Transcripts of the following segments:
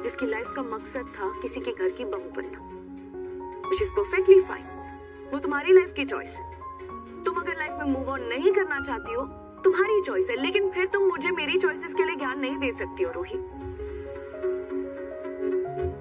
जिसकी लाइफ का मकसद था किसी के घर की बहू बनना, which is perfectly fine. वो तुम्हारी लाइफ की चॉइस है. तुम अगर लाइफ में मूव ऑन नहीं करना चाहती हो, तुम्हारी चॉइस है, लेकिन फिर तुम मुझे मेरी चॉइसेस के लिए ज्ञान नहीं दे सकती हो रूही,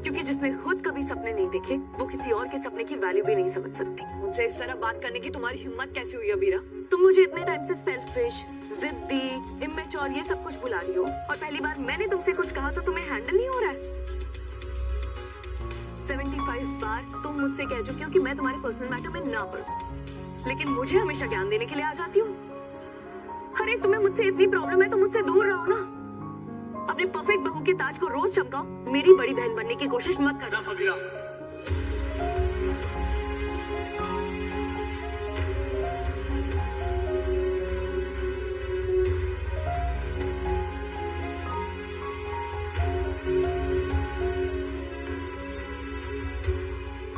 क्योंकि जिसने खुद कभी सपने नहीं देखे वो किसी और के सपने की वैल्यू भी नहीं समझ सकती. मुझसे इस तरह बात करने की तुम्हारी हिम्मत कैसे हुई अबीरा? तुम मुझे इतने टाइम से सेल्फिश, जिद्दी, इमेच्योर ये सब कुछ बुला रही हो, और पहली बार मैंने तुमसे कुछ कहा तो तुम्हें हैंडल नहीं हो रहा है. 75 बार तुम मुझसे कह चुकी हो कि मैं तुम्हारे पर्सनल मैटर में ना पड़ूं, लेकिन मुझे हमेशा ज्ञान देने के लिए आ जाती हो. अरे तुम्हें मुझसे इतनी प्रॉब्लम है तो मुझसे दूर रहो ना. अपने परफेक्ट बहू के ताज को रोज चमकाओ, मेरी बड़ी बहन बनने की कोशिश मत करना.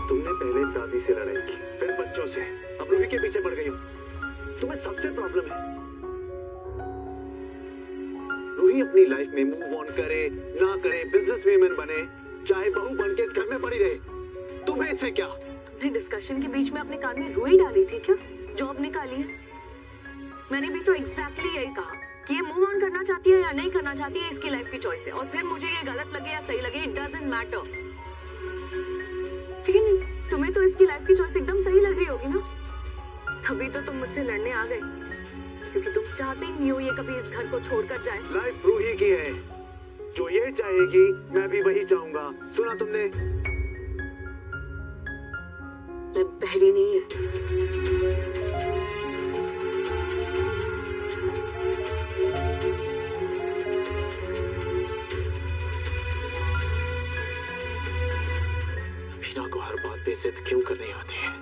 तुमने पहले दादी से लड़ाई की, फिर बच्चों से, अब रूही के पीछे पड़ गई हो. तुम्हें सबसे प्रॉब्लम है. रूही अपनी लाइफ में मूव ऑन करे ना करे, बिजनेस वीमेन बने, चाहे बहू बन के इस घर में पड़ी रहे, तुम्हें इससे क्या? तुमने डिस्कशन के बीच में अपने कान में रूही डाली थी क्या? जॉब निकाली है. मैंने भी तो एग्जैक्टली यही कहा कि ये मूव ऑन करना चाहती है या नहीं करना चाहती है, इसकी लाइफ की चॉइस है, और फिर मुझे ये गलत लगे या सही लगे, इट डजंट मैटर. लेकिन तुम्हें तो इसकी लाइफ की चॉइस एकदम सही लग रही होगी ना. अभी तो तुम मुझसे लड़ने आ गए क्योंकि तुम चाहते ही नहीं हो ये कभी इस घर को छोड़कर जाए. लाइफ रूही की है, जो ये चाहेगी मैं भी वही चाहूंगा. सुना तुमने? मैं बहरी नहीं है. मीरा को हर बात पे इज्जत क्यों करनी होती है?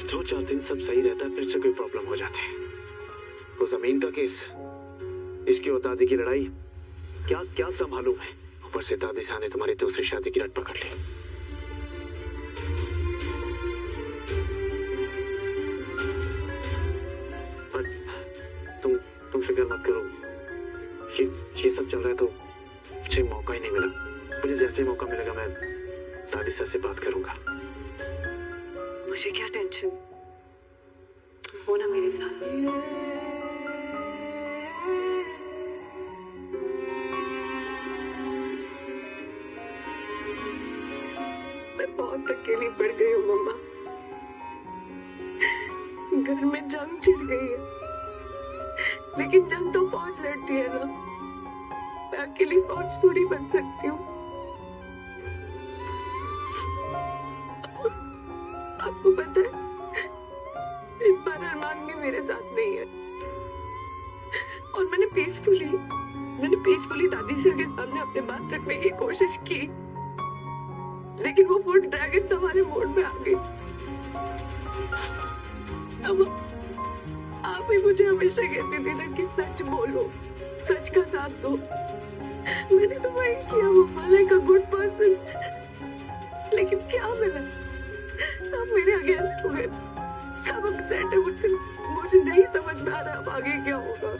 2-4 दिन सब सही रहता है, फिर से कोई प्रॉब्लम हो जाती है. वो जमीन का केस, इसकी और दादी की लड़ाई, क्या क्या संभालूं मैं? ऊपर से दादी साहब ने तुम्हारी दूसरी शादी की रट पकड़ ली. पर तुम फिक्र मत करो. ये सब चल रहा है तो मुझे मौका ही नहीं मिला. मुझे जैसे ही मौका मिलेगा मैं दादी साहब से बात करूंगा. मुझे क्या टेंशन, तुम हो ना मेरे साथ. मैं बहुत अकेली पड़ गई हूँ मम्मा. घर में जंग छिड़ गई है, लेकिन जंग तो फौज लड़ती है ना. मैं अकेली फौज थोड़ी बन सकती हूँ. आपको पता है, इस बार अरमान भी मेरे साथ नहीं है, और मैंने पीसफुली दादी सर के सामने अपने बात रखने की कोशिश की, लेकिन वो फुट ड्रैगन हमारे मोड में आ गई. अब आप ही मुझे हमेशा कहती थी ना कि सच बोलो, सच का साथ दो. मैंने तो वही किया, वो लाइक अ गुड पर्सन, लेकिन क्या मिला? सब मेरे अगेंस्ट हो गए, सब अपसेट है मुझसे. मुझे नहीं समझ में आ रहा अब आगे क्या होगा.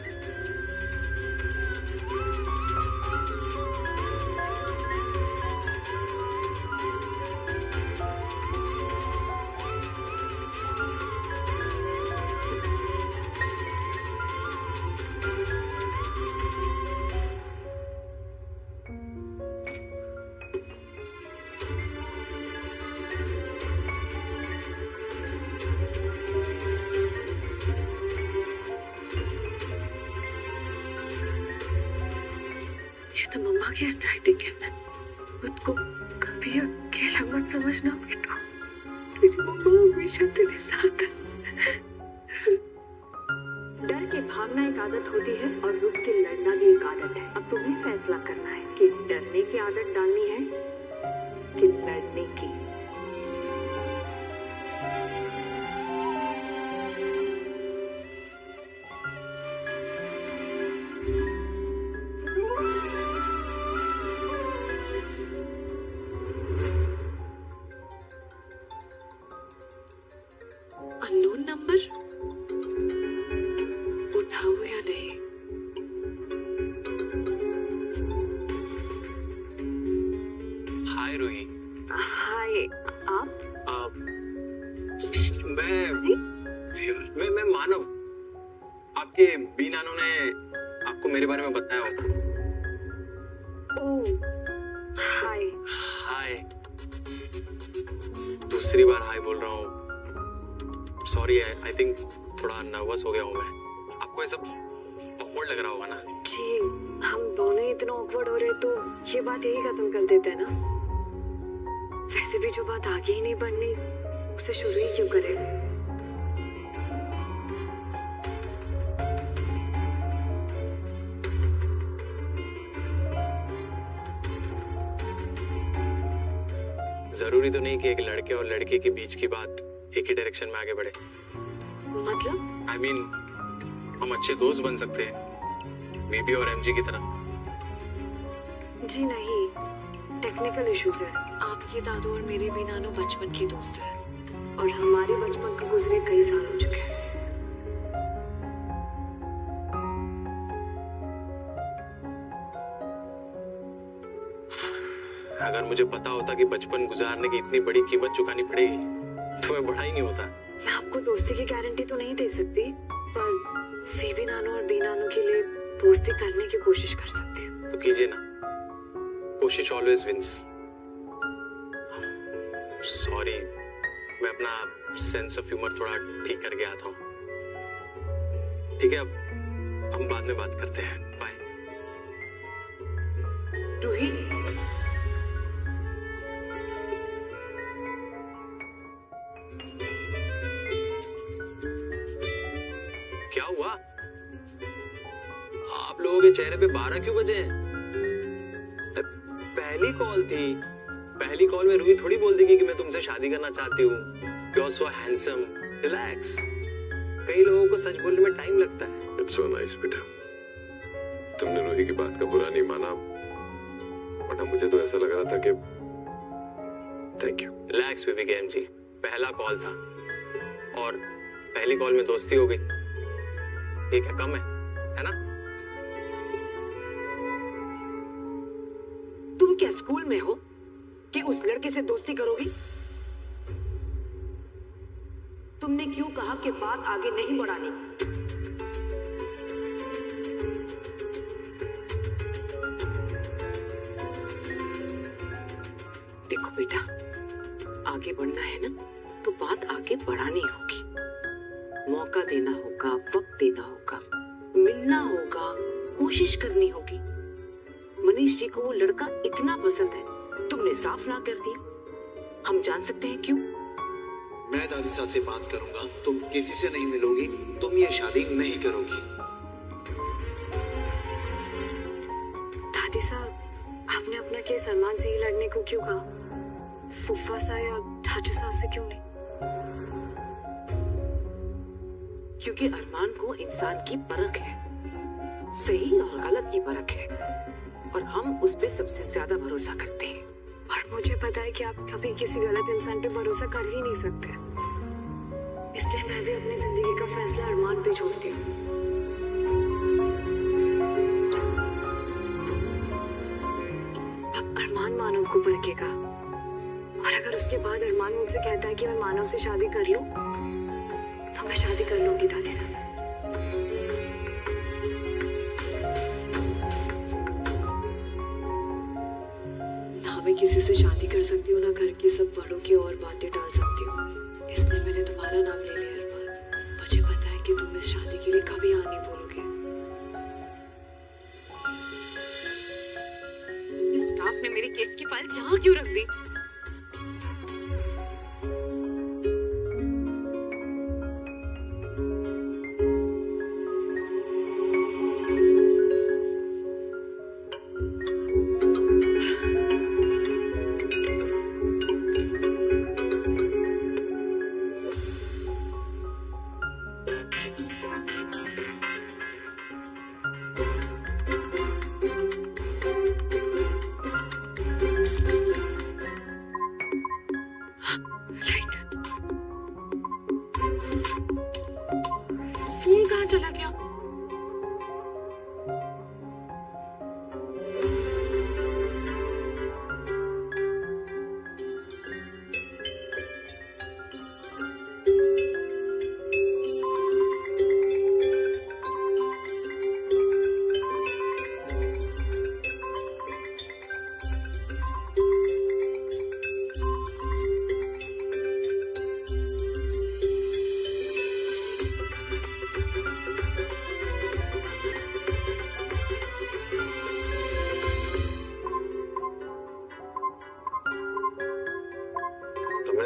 तो मम्मा की हैंडराइटिंग है. खुद को कभी अकेला मत समझना बेटा. तेरी मम्मा हमेशा तेरे साथ है. डर के भागना एक आदत होती है और रुक के लड़ना भी एक आदत है. अब तुम्हें फैसला करना है कि डरने की आदत डालनी है कि लड़ने की. अननोन नंबर, उठाओ या नहीं? आपके बी नानू ने आपको मेरे बारे में बताया होगा। ओह, हाय। हाय। दूसरी बार हाय बोल रहा हूँ। सॉरी, आई थिंक थोड़ा नर्वस हो गया हूँ मैं। आपको ये सब ऑकवर्ड लग रहा होगा ना? जी, हम दोनों ही इतना ऑकवर्ड हो रहे तो ये बात यही खत्म कर देते हैं ना। वैसे भी जो बात आगे ही नहीं बढ़नी उसे शुरू ही क्यों करें? जरूरी तो नहीं कि एक लड़के और लड़के के बीच की बात एक ही डायरेक्शन में आगे बढ़े। मतलब? I mean, हम अच्छे दोस्त बन सकते हैं, वीबी और एमजी की तरह। जी नहीं, टेक्निकल इश्यूज है। आपके दादू और मेरे भी नानू बचपन के दोस्त हैं और हमारे बचपन को गुजरे कई साल हो चुके हैं। अगर मुझे पता होता कि बचपन गुजारने की इतनी बड़ी कीमत चुकानी पड़ेगी तो मैं बड़ा ही नहीं होता। मैं आपको दोस्ती की गारंटी तो नहीं दे सकती, पर वीबी नानू और बी नानू के लिए दोस्ती करने की कोशिश कर सकती हूँ। तो कीजिए ना, कोशिश ऑलवेज विंस। सॉरी, मैं अपना सेंस ऑफ ह्यूमर थोड़ा ठीक करके आता हूँ। ठीक है, अब हम बाद में बात करते हैं। बाय। रूही, क्या हुआ? आप लोगों के चेहरे पे 12 क्यों बजे हैं? पहली कॉल थी। पहली कॉल में रूही थोड़ी बोल देगी कि मैं तुमसे शादी करना चाहती हूँ। You are so handsome. Relax. कई लोगों को सच बोलने में टाइम लगता है। इट्स सो नाइस बेटा, तुमने रूही की बात का बुरा नहीं माना, वरना मुझे तो ऐसा लग रहा था कि thank you. Relax baby game जी, पहला कॉल था और पहली कॉल में दोस्ती हो गई। ये क्या कम है ना? तुम क्या स्कूल में हो कि उस लड़के से दोस्ती करोगी? तुमने क्यों कहा कि बात आगे नहीं बढ़ानी? देखो बेटा, आगे बढ़ना है ना तो बात आगे बढ़ानी होगी। मौका देना होगा, वक्त देना होगा, मिलना होगा, कोशिश करनी होगी। मनीष जी को वो लड़का इतना पसंद है, तुमने साफ ना कर दिया। हम जान सकते हैं क्यों? मैं दादी से बात करूंगा, तुम किसी से नहीं मिलोगी, तुम ये शादी नहीं करोगी। दादी साहब, आपने अपना केस अरमान से ही लड़ने को क्यों कहा? फुफ्फा सा या चाचू साहब से क्यों नहीं? क्योंकि अरमान को इंसान की परख है, सही और गलत की परख है, और हम उस पे सबसे ज्यादा भरोसा करते हैं। और मुझे पता है कि आप कभी किसी गलत इंसान पे भरोसा कर ही नहीं सकते, इसलिए मैं भी अपनी जिंदगी का फैसला अरमान पे छोड़ती हूँ। अब अरमान मानव को परखेगा, और अगर उसके बाद अरमान मुझसे कहता है कि मैं मानव से शादी कर लूं, तो मैं शादी कर लूंगी दादी साहब। ना मैं किसी से शादी कर सकती हूँ, ना घर की सब बड़ों की और बातें टाल सकती हूँ, इसलिए मैंने तुम्हारा नाम ले लिया अरमान। मुझे पता है कि तुम इस शादी के लिए कभी हाँ नहीं बोलोगे। स्टाफ ने मेरी केस की फाइल यहाँ क्यों रख दी?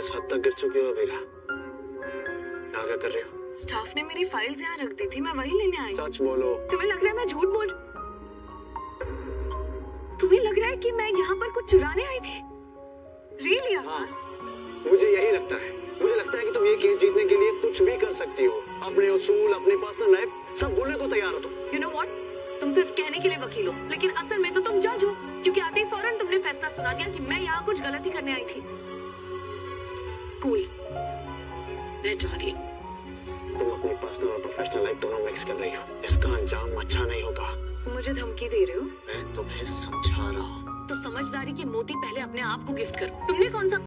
इस हद तक गिर चुके हो वीरा? क्या कर रहे हो? स्टाफ ने मेरी फाइल्स यहाँ रख दी थी, मैं वही लेने आई। सच बोलो। तुम्हें लग रहा है मैं झूठ बोल? तुम्हें लग रहा है कि मैं यहाँ पर कुछ चुराने आई थी? रियली? हाँ, मुझे यही लगता है। मुझे लगता है कि तुम ये केस जीतने के लिए कुछ भी कर सकती हो। अपने उसूल, अपनी पर्सनल लाइफ सब भूलने को तैयार हो तुम। You know what? तुम सिर्फ कहने के लिए वकील हो, लेकिन असल में तो तुम जज हो, क्योंकि आते ही फौरन तुमने फैसला सुना दिया कि मैं यहाँ कुछ गलती करने आई थी। कूल, मैं जा रही हूँ। तुम अपनी पर्सनल और प्रोफेशनल लाइफ दोनों मिक्स कर रही हो। इसका अंजाम अच्छा नहीं होगा। तुम मुझे धमकी दे रहे हो? मैं तुम्हें समझा रहा हूँ। तो समझदारी के मोती पहले अपने आप को गिफ्ट करो। तुमने कौन सा